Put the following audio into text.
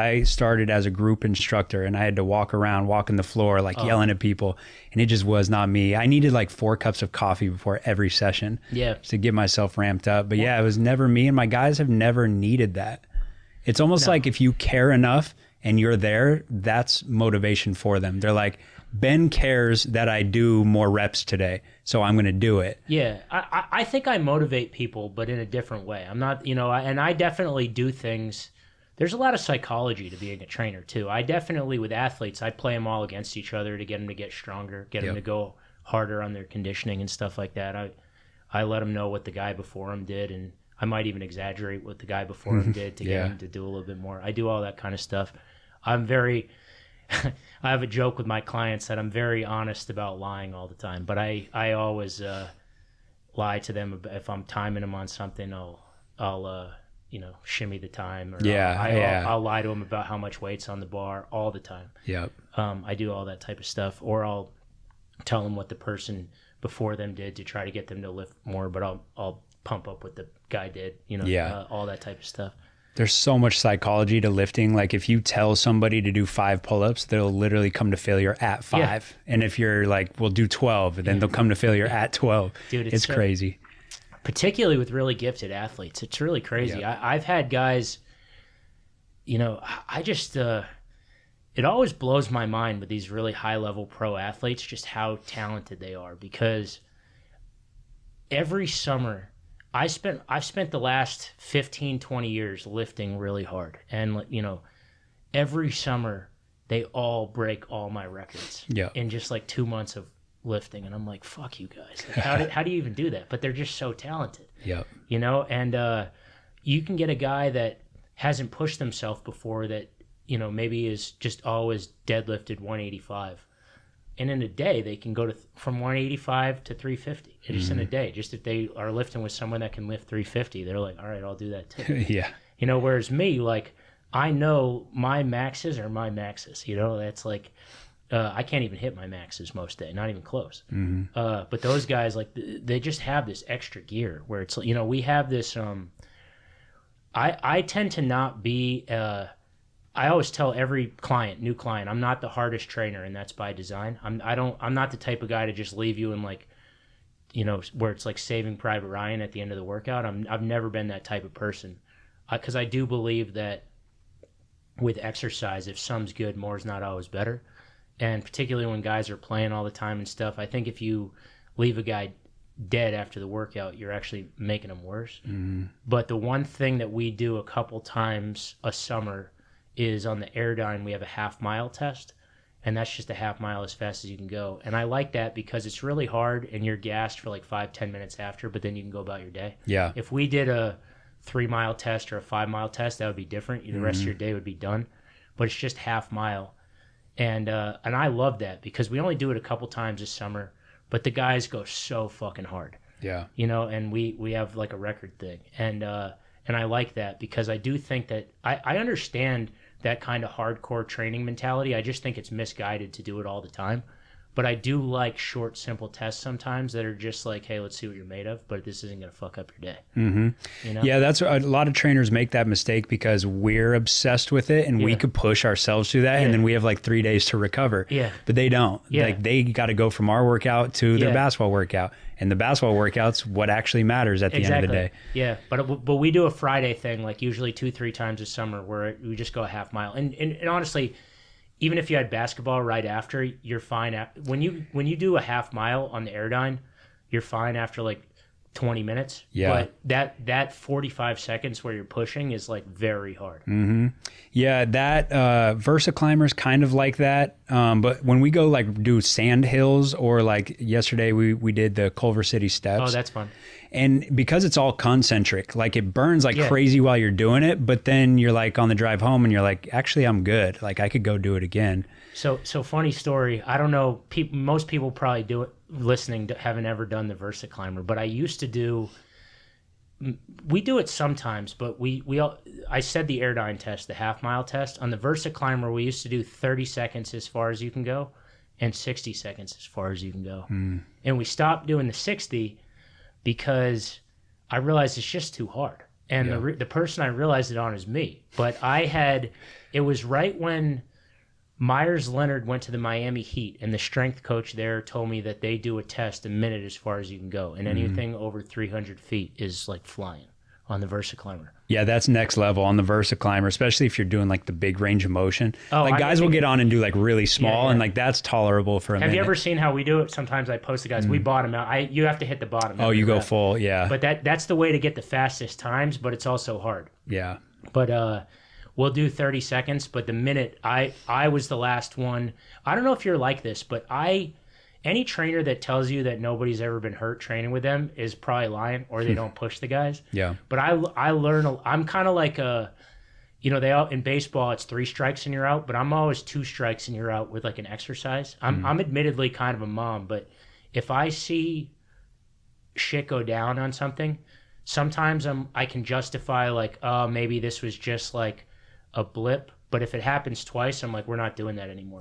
I started as a group instructor and I had to walk in the floor, like yelling at people. And it just was not me. I needed like 4 cups of coffee before every session to get myself ramped up. But yeah, it was never me. And my guys have never needed that. It's almost like if you care enough and you're there, that's motivation for them. They're like, Ben cares that I do more reps today, so I'm going to do it. Yeah, I think I motivate people, but in a different way. I'm not, and I definitely do things. There's a lot of psychology to being a trainer, too. I definitely, with athletes, I play them all against each other to get them to get stronger, get them to go harder on their conditioning and stuff like that. I let them know what the guy before him did, and I might even exaggerate what the guy before him did to get him to do a little bit more. I do all that kind of stuff. I'm very... I have a joke with my clients that I'm very honest about lying all the time, but I always lie to them. If I'm timing them on something, I'll shimmy the time, or I'll lie to them about how much weight's on the bar all the time. Yep. I do all that type of stuff, or I'll tell them what the person before them did to try to get them to lift more, but I'll pump up what the guy did, all that type of stuff. There's so much psychology to lifting. Like if you tell somebody to do 5 pull-ups, they'll literally come to failure at 5. Yeah. And if you're like, we'll do 12, then they'll come to failure at 12. Dude, it's crazy. Particularly with really gifted athletes. It's really crazy. Yep. I've had guys, I just, it always blows my mind with these really high-level pro athletes, just how talented they are. Because every summer, I've spent the last 15, 20 years lifting really hard. And, every summer they all break all my records in just like 2 months of lifting. And I'm like, fuck you guys. Like, how do you even do that? But they're just so talented. Yep. And you can get a guy that hasn't pushed himself before that, maybe is just always deadlifted 185. And in a day, they can go from 185 to 350. Just in a day. Just if they are lifting with someone that can lift 350, they're like, all right, I'll do that too. Yeah. Whereas me, like, I know my maxes are my maxes. That's like, I can't even hit my maxes most days, not even close. Mm-hmm. But those guys, like, they just have this extra gear where it's, we have this, I tend to not be, I always tell every new client, I'm not the hardest trainer, and that's by design. I'm not the type of guy to just leave you in like, where it's like Saving Private Ryan at the end of the workout. I've never been that type of person, because I do believe that with exercise, if some's good, more's not always better, and particularly when guys are playing all the time and stuff. I think if you leave a guy dead after the workout, you're actually making him worse. Mm-hmm. But the one thing that we do a couple times a summer is on the Airdyne, we have a half-mile test, and that's just a half-mile as fast as you can go. And I like that because it's really hard, and you're gassed for like 5-10 minutes after, but then you can go about your day. Yeah. If we did a 3-mile test or a 5-mile test, that would be different. The rest of your day would be done. But it's just half-mile. And I love that because we only do it a couple times this summer, but the guys go so fucking hard. Yeah. And we have like a record thing. And I like that because I do think that I understand that kind of hardcore training mentality. I just think it's misguided to do it all the time. But I do like short, simple tests sometimes that are just like, hey, let's see what you're made of, but this isn't going to fuck up your day. Mm-hmm. Yeah, that's a lot of trainers make that mistake because we're obsessed with it and we could push ourselves through that and then we have like 3 days to recover. Yeah. But they don't. Yeah. Like they got to go from our workout to their basketball workout. And the basketball workout's what actually matters at the end of the day. Yeah, but we do a Friday thing, like usually 2-3 times a summer where we just go a half mile. And honestly, even if you had basketball right after, you're fine. When you do a half mile on the Airdyne, you're fine after like 20 minutes. Yeah. But that 45 seconds where you're pushing is like very hard. Mm-hmm. Yeah, that Versa Climber's kind of like that. But when we go like do sand hills or like yesterday we did the Culver City steps. Oh, that's fun. And because it's all concentric, like it burns like crazy while you're doing it, but then you're like on the drive home and you're like, actually, I'm good. Like I could go do it again. So funny story. I don't know. Most people probably do it. Listening haven't ever done the Versa Climber, but I used to do. We do it sometimes, but I said the Airdyne test, the half mile test on the Versa Climber. We used to do 30 seconds as far as you can go, and 60 seconds as far as you can go. And we stopped doing the 60 because I realized it's just too hard. And the person I realized it on is me. But it was right when Myers Leonard went to the Miami Heat, and the strength coach there told me that they do a test a minute as far as you can go, and anything over 300 feet is like flying on the VersaClimber. Yeah, that's next level on the VersaClimber, especially if you're doing like the big range of motion. Guys will get on and do like really small, and like that's tolerable for a minute. Have you ever seen how we do it? Sometimes I post the guys, we bottom out. You have to hit the bottom. Oh, you go full, yeah. But that's the way to get the fastest times, but it's also hard. Yeah. But we'll do 30 seconds, but the minute I was the last one. I don't know if you're like this, but any trainer that tells you that nobody's ever been hurt training with them is probably lying, or they don't push the guys. Yeah. But I learn. I'm kind of like in baseball it's 3 strikes and you're out, but I'm always 2 strikes and you're out with like an exercise. I'm admittedly kind of a mom, but if I see shit go down on something, sometimes I can justify like, oh, maybe this was just like a blip. But if it happens twice, I'm like, we're not doing that anymore.